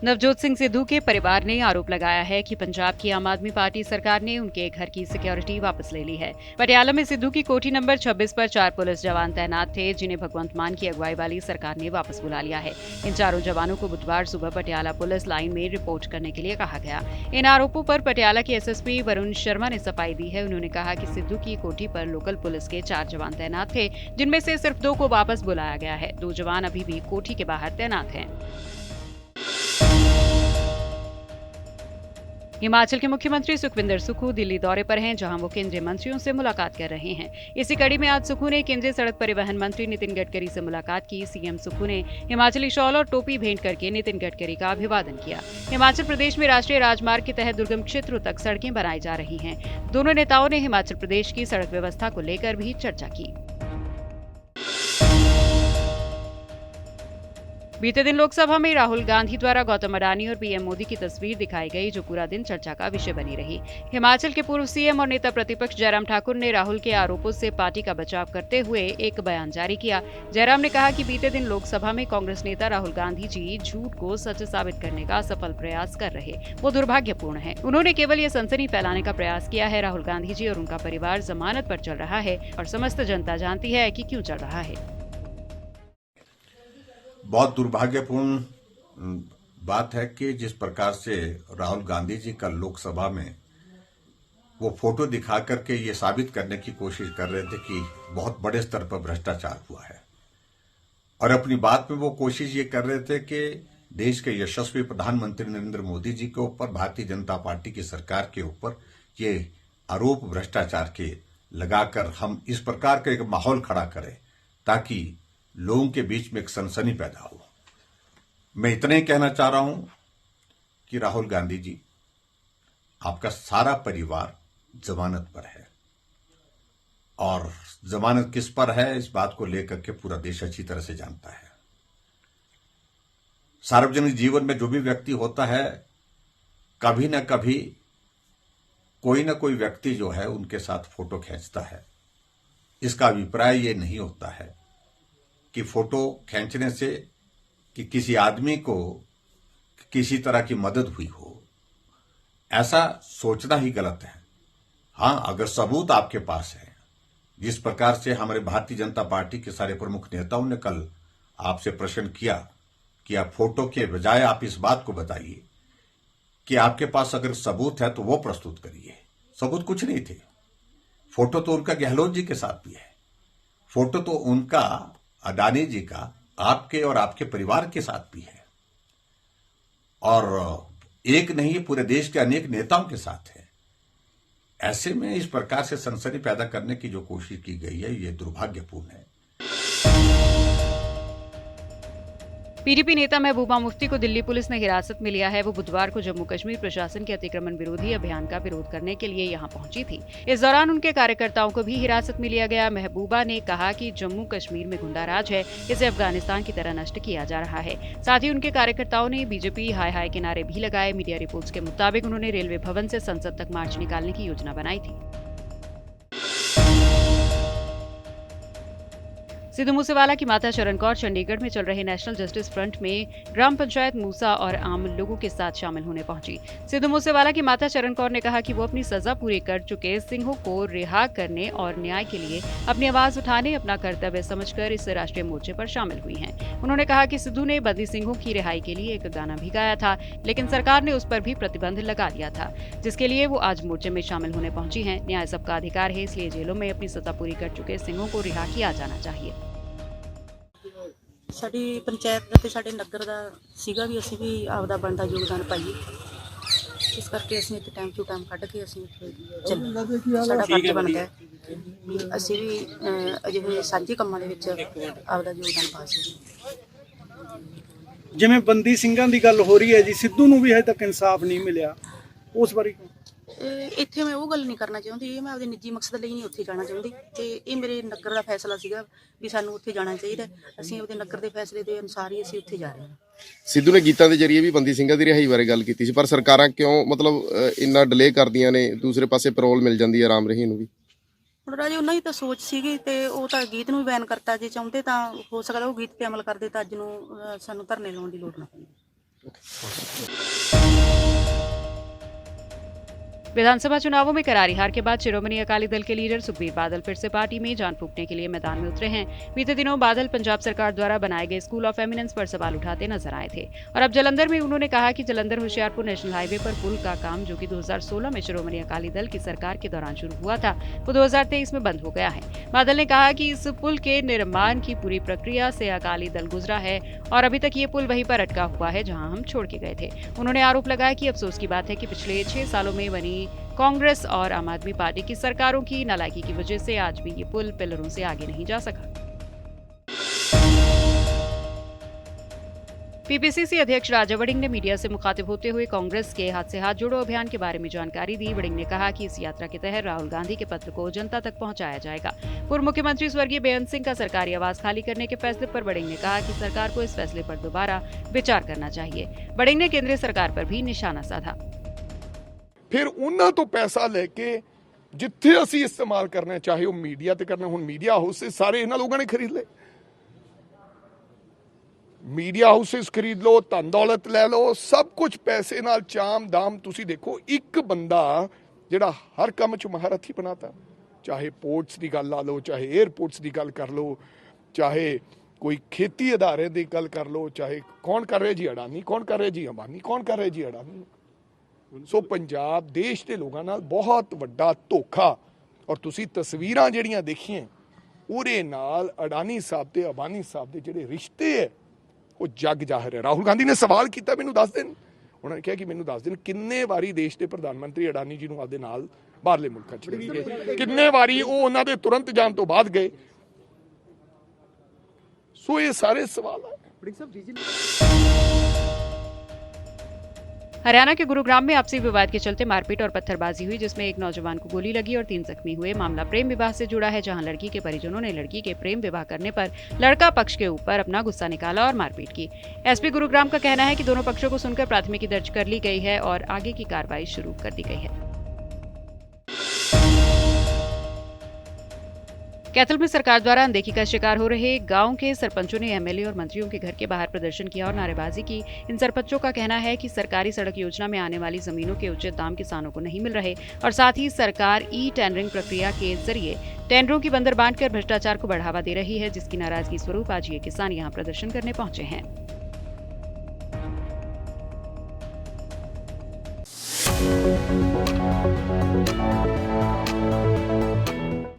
नवजोत सिंह सिद्धू के परिवार ने आरोप लगाया है कि पंजाब की आम आदमी पार्टी सरकार ने उनके घर की सिक्योरिटी वापस ले ली है। पटियाला में सिद्धू की कोठी नंबर 26 पर 4 पुलिस जवान तैनात थे, जिन्हें भगवंत मान की अगुवाई वाली सरकार ने वापस बुला लिया है। इन चारों जवानों को बुधवार सुबह पटियाला पुलिस लाइन में रिपोर्ट करने के लिए कहा गया। इन आरोपों पर पटियाला के एसएसपी वरुण शर्मा ने सफाई दी है। उन्होंने कहा कि सिद्धू की कोठी पर लोकल पुलिस के 4 जवान तैनात थे, जिनमें से सिर्फ 2 को वापस बुलाया गया है। 2 जवान अभी भी कोठी के बाहर तैनात हैं। हिमाचल के मुख्यमंत्री सुखविंदर सुक्खू दिल्ली दौरे पर हैं, जहां वो केंद्रीय मंत्रियों से मुलाकात कर रहे हैं। इसी कड़ी में आज सुक्खू ने केंद्रीय सड़क परिवहन मंत्री नितिन गडकरी से मुलाकात की। सीएम सुक्खू ने हिमाचली शॉल और टोपी भेंट करके नितिन गडकरी का अभिवादन किया। हिमाचल प्रदेश में राष्ट्रीय राजमार्ग के तहत दुर्गम क्षेत्रों तक सड़कें बनाई जा रही हैं। दोनों नेताओं ने हिमाचल प्रदेश की सड़क व्यवस्था को लेकर भी चर्चा की। बीते दिन लोकसभा में राहुल गांधी द्वारा गौतम अडानी और पीएम मोदी की तस्वीर दिखाई गई, जो पूरा दिन चर्चा का विषय बनी रही। हिमाचल के पूर्व सीएम और नेता प्रतिपक्ष जयराम ठाकुर ने राहुल के आरोपों से पार्टी का बचाव करते हुए एक बयान जारी किया। जयराम ने कहा कि बीते दिन लोकसभा में कांग्रेस नेता राहुल गांधी जी झूठ को सच साबित करने का सफल प्रयास कर रहे, वो दुर्भाग्यपूर्ण है। उन्होंने केवल ये सनसनी फैलाने का प्रयास किया है। राहुल गांधी जी और उनका परिवार जमानत पर चल रहा है और समस्त जनता जानती है कि क्यों चल रहा है। बहुत दुर्भाग्यपूर्ण बात है कि जिस प्रकार से राहुल गांधी जी कल लोकसभा में वो फोटो दिखा करके ये साबित करने की कोशिश कर रहे थे कि बहुत बड़े स्तर पर भ्रष्टाचार हुआ है, और अपनी बात में वो कोशिश ये कर रहे थे कि देश के यशस्वी प्रधानमंत्री नरेंद्र मोदी जी के ऊपर, भारतीय जनता पार्टी की सरकार के ऊपर ये आरोप भ्रष्टाचार के लगाकर हम इस प्रकार का एक माहौल खड़ा करें ताकि लोगों के बीच में एक सनसनी पैदा हो। मैं इतना ही कहना चाह रहा हूं कि राहुल गांधी जी, आपका सारा परिवार जमानत पर है, और जमानत किस पर है इस बात को लेकर के पूरा देश अच्छी तरह से जानता है। सार्वजनिक जीवन में जो भी व्यक्ति होता है, कभी न कभी कोई न कोई व्यक्ति जो है उनके साथ फोटो खींचता है। इसका अभिप्राय ये नहीं होता है कि फोटो खींचने से कि किसी आदमी को किसी तरह की मदद हुई हो, ऐसा सोचना ही गलत है। हां, अगर सबूत आपके पास है, जिस प्रकार से हमारे भारतीय जनता पार्टी के सारे प्रमुख नेताओं ने कल आपसे प्रश्न किया कि आप फोटो के बजाय आप इस बात को बताइए कि आपके पास अगर सबूत है तो वो प्रस्तुत करिए। सबूत कुछ नहीं थे। फोटो तो उनका गहलोत जी के साथ भी है, फोटो तो उनका अडानी जी का आपके और आपके परिवार के साथ भी है, और एक नहीं पूरे देश के अनेक नेताओं के साथ है। ऐसे में इस प्रकार से सनसनी पैदा करने की जो कोशिश की गई है, ये दुर्भाग्यपूर्ण है। पीडीपी नेता महबूबा मुफ्ती को दिल्ली पुलिस ने हिरासत में लिया है। वो बुधवार को जम्मू कश्मीर प्रशासन के अतिक्रमण विरोधी अभियान का विरोध करने के लिए यहां पहुंची थी। इस दौरान उनके कार्यकर्ताओं को भी हिरासत में लिया गया। महबूबा ने कहा कि जम्मू कश्मीर में गुंडा राज है, इसे अफगानिस्तान की तरह नष्ट किया जा रहा है। साथ ही उनके कार्यकर्ताओं ने बीजेपी हाय हाय के नारे भी लगाए। मीडिया रिपोर्ट्स के मुताबिक उन्होंने रेलवे भवन से संसद तक मार्च निकालने की योजना बनाई थी। सिद्धू मूसेवाला की माता शरण कौर चंडीगढ़ में चल रहे नेशनल जस्टिस फ्रंट में ग्राम पंचायत मूसा और आम लोगों के साथ शामिल होने पहुंची। सिद्धू मूसेवाला की माता शरण कौर ने कहा कि वो अपनी सजा पूरी कर चुके सिंहों को रिहा करने और न्याय के लिए अपनी आवाज उठाने अपना कर्तव्य समझकर इस राष्ट्रीय मोर्चे पर शामिल हुई हैं। उन्होंने कहा कि सिद्धू ने बंदी सिंहों की रिहाई के लिए एक गाना भी गाया था, लेकिन सरकार ने उस पर भी प्रतिबंध लगा दिया था, जिसके लिए वो आज मोर्चे में शामिल होने पहुंची हैं। न्याय सबका अधिकार है, इसलिए जेलों में अपनी सजा पूरी कर चुके सिंहों को रिहा किया जाना चाहिए। साडी पंचायत का ते साडे नगर का सीगा भी असीं भी आपदा बनदा योगदान पाईए, इस करके असीं इत्थे टाइम टू टाइम कढ के असीं इत्थे साडा फर्ज बनदा है भी असीं भी अजिहे साझे कंमां दे विच आपदा योगदान पा सकीए। जिवें बंदी ਸਿੰਘਾਂ ਦੀ ਗੱਲ हो रही है जी, सिद्धू नूं भी हजे तक इंसाफ नहीं मिलिया, उस बारे ਇੱਥੇ मैं वो गल नहीं करना चाहती, ये मैं आपदे निजी मकसद ਲਈ नहीं उत्थे जाना चाहती, ਤੇ ਇਹ ਮੇਰੇ ਨਗਰ ਦਾ फैसला ਸੀਗਾ ਵੀ ਸਾਨੂੰ ਉੱਥੇ ਜਾਣਾ ਚਾਹੀਦਾ। ਅਸੀਂ ਆਪਦੇ ਨਗਰ ਦੇ ਫੈਸਲੇ ਦੇ ਅਨੁਸਾਰ ਹੀ ਅਸੀਂ ਉੱਥੇ ਜਾ ਰਹੇ ਹਾਂ। ਸਿੱਧੂ ਨੇ ਗੀਤਾਂ ਦੇ ਜ਼ਰੀਏ ਵੀ ਬੰਦੀ ਸਿੰਘਾਂ ਦੀ ਰਿਹਾਈ ਬਾਰੇ ਗੱਲ ਕੀਤੀ ਸੀ, ਪਰ ਸਰਕਾਰਾਂ ਕਿਉਂ ਮਤਲਬ ਇੰਨਾ ਡਿਲੇ ਕਰਦੀਆਂ ਨੇ? ਦੂਸਰੇ ਪਾਸੇ ਪੈਰੋਲ ਮਿਲ ਜਾਂਦੀ ਹੈ ਰਾਮ ਰਹੀਮ ਨੂੰ ਵੀ। ਹੁਣ ਰਾਜੇ ਉਹਨਾਂ ਦੀ ਤਾਂ ਸੋਚ ਸੀਗੀ, ਤੇ ਉਹ ਤਾਂ ਗੀਤ ਨੂੰ ਵੀ ਬੈਨ ਕਰਤਾ। ਜੇ ਚਾਹੁੰਦੇ ਤਾਂ ਹੋ ਸਕਦਾ ਉਹ ਗੀਤ ਤੇ ਅਮਲ ਕਰਦੇ ਤਾਂ ਅੱਜ ਨੂੰ ਸਾਨੂੰ ਧਰਨੇ ਲਾਉਣ ਦੀ ਲੋੜ ਨਾ ਪੈਂਦੀ। विधानसभा चुनावों में करारी हार के बाद शिरोमणि अकाली दल के लीडर सुखबीर बादल फिर से पार्टी में जान फूंकने के लिए मैदान में उतरे हैं। बीते दिनों बादल पंजाब सरकार द्वारा बनाए गए स्कूल ऑफ एमिनेंस पर सवाल उठाते नजर आए थे और अब जालंधर में उन्होंने कहा कि जालंधर होशियारपुर नेशनल हाईवे पर पुल का काम, जो कि 2016 में शिरोमणि अकाली दल की सरकार के दौरान शुरू हुआ था, वो 2023 में बंद हो गया है। बादल ने कहा कि इस पुल के निर्माण की पूरी प्रक्रिया से अकाली दल गुजरा है और अभी तक ये पुल वहीं पर अटका हुआ है जहां हम छोड़ के गए थे। उन्होंने आरोप लगाया कि अफसोस की बात है कि पिछले 6 सालों में बनी कांग्रेस और आम आदमी पार्टी की सरकारों की नालायकी की वजह से आज भी ये पुल पिलरों से आगे नहीं जा सका। पीपीसीसी अध्यक्ष राजा वड़िंग ने मीडिया से मुखातिब होते हुए कांग्रेस के हाथ से हाथ जोड़ो अभियान के बारे में जानकारी दी। वड़िंग ने कहा कि इस यात्रा के तहत राहुल गांधी के पत्र को जनता तक पहुंचाया जाएगा। पूर्व मुख्यमंत्री स्वर्गीय बेअंत सिंह का सरकारी आवास खाली करने के फैसले पर वड़िंग ने कहा कि सरकार को इस फैसले पर दोबारा विचार करना चाहिए। वड़िंग ने केंद्रीय सरकार पर भी निशाना साधा। फिर उन्होंने तो पैसा लेके जिथे असी इस्तेमाल करना, चाहे वो मीडिया ते करना, हुण मीडिया हाउसेस सारे इन्होंने लोगों ने खरीद ले, मीडिया हाउसेस खरीद लो, धन दौलत ले लो, सब कुछ पैसे नाल चाम दाम। तुसी देखो एक बंदा जिहड़ा हर काम च महारथी बनाता, चाहे पोर्ट्स की गल ला लो, चाहे एयरपोर्ट्स की गल कर लो, चाहे कोई खेती अदारे की गल कर लो, चाहे कौन कर रहे जी अडानी, कौन कर रहे जी अंबानी, कौन कर रहे जी अडानी। सो पंजाब देश के लोगों नाल बहुत वड्डा धोखा, और तुसी तस्वीरां जिहड़ियां देखिए उहदे नाल अडानी साहब ते अंबानी साहब दे जिहड़े रिश्ते है वो जग जाहिर है। राहुल गांधी ने सवाल किया, मैनूं दस दिन, उन्होंने कहा कि मैनूं दस दिन किन्ने वारी देश के प्रधानमंत्री अडानी जी नूं आपदे नाल बाहरले मुल्कां च गए, किन्ने वारी वो उन्हां दे तुरंत जाण तो बाद गए। सो ये सारे सवाल है। हरियाणा के गुरुग्राम में आपसी विवाद के चलते मारपीट और पत्थरबाजी हुई, जिसमें एक नौजवान को गोली लगी और 3 जख्मी हुए। मामला प्रेम विवाह से जुड़ा है, जहां लड़की के परिजनों ने लड़की के प्रेम विवाह करने पर लड़का पक्ष के ऊपर अपना गुस्सा निकाला और मारपीट की। एसपी गुरुग्राम का कहना है कि दोनों पक्षों को सुनकर प्राथमिकी दर्ज कर ली गई है और आगे की कार्रवाई शुरू कर दी गई है। कैथल में सरकार द्वारा अनदेखी का शिकार हो रहे गांव के सरपंचों ने एमएलए और मंत्रियों के घर के बाहर प्रदर्शन किया और नारेबाजी की। इन सरपंचों का कहना है कि सरकारी सड़क योजना में आने वाली जमीनों के उचित दाम किसानों को नहीं मिल रहे और साथ ही सरकार ई टेंडरिंग प्रक्रिया के जरिए टेंडरों की बंदर बांटकर भ्रष्टाचार को बढ़ावा दे रही है, जिसकी नाराजगी स्वरूप आज ये किसान यहां प्रदर्शन करने पहुंचे हैं।